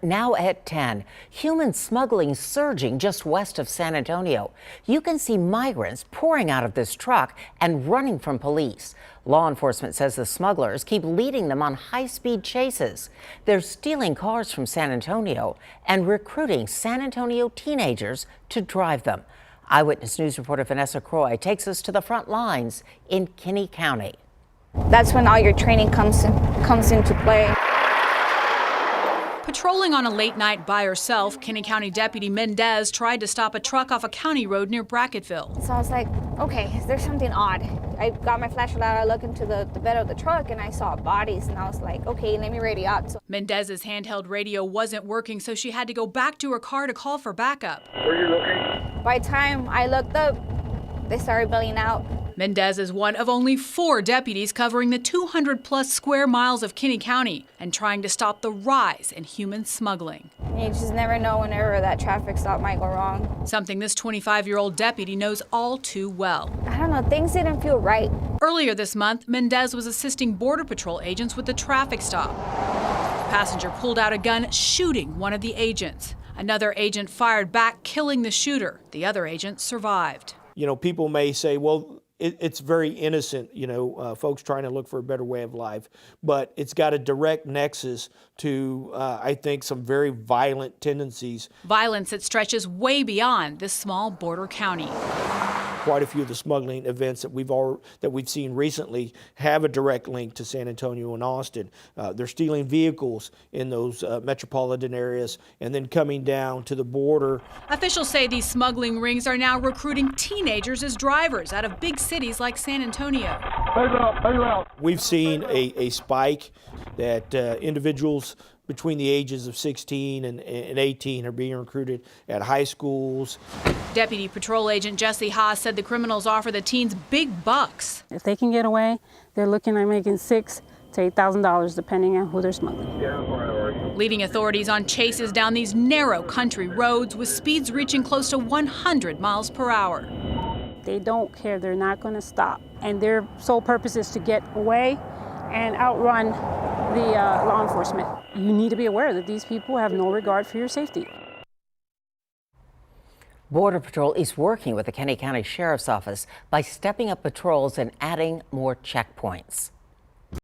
Now at 10, human smuggling surging just west of San Antonio. You can see migrants pouring out of this truck and running from police. Law enforcement says the smugglers keep leading them on high-speed chases. They're stealing cars from San Antonio and recruiting San Antonio teenagers to drive them. Eyewitness News reporter Vanessa Croy takes us to the front lines in Kinney County. That's when all your training comes into play. Patrolling on a late night by herself, Kinney County Deputy Mendez tried to stop a truck off a county road near Brackettville. So I was like, okay, there's something odd. I got my flashlight out, I looked into the bed of the truck and I saw bodies and I was like, okay, let me radio out. So Mendez's handheld radio wasn't working, so she had to go back to her car to call for backup. Where are you looking? By the time I looked up, they started bailing out. Mendez is one of only 4 deputies covering the 200-plus square miles of Kinney County and trying to stop the rise in human smuggling. You just never know whenever that traffic stop might go wrong. Something this 25-year-old deputy knows all too well. I don't know, things didn't feel right. Earlier this month, Mendez was assisting Border Patrol agents with the traffic stop. The passenger pulled out a gun, shooting one of the agents. Another agent fired back, killing the shooter. The other agent survived. You know, people may say, well, it's very innocent, folks trying to look for a better way of life, but it's got a direct nexus to, I think, some very violent tendencies. Violence that stretches way beyond this small border county. Quite a few of the smuggling events that we've seen recently have a direct link to San Antonio and Austin. They're stealing vehicles in those metropolitan areas and then coming down to the border. Officials say these smuggling rings are now recruiting teenagers as drivers out of big cities like San Antonio. We've seen a spike that individuals between the ages of 16 and 18 are being recruited at high schools. Deputy Patrol Agent Jesse Haas said the criminals offer the teens big bucks. If they can get away, they're looking at making $6,000 to $8,000 depending on who they're smuggling. Leading authorities on chases down these narrow country roads with speeds reaching close to 100 miles per hour. They don't care, they're not going to stop. And their sole purpose is to get away and outrun the law enforcement. You need to be aware that these people have no regard for your safety. Border Patrol is working with the Kinney County Sheriff's Office by stepping up patrols and adding more checkpoints.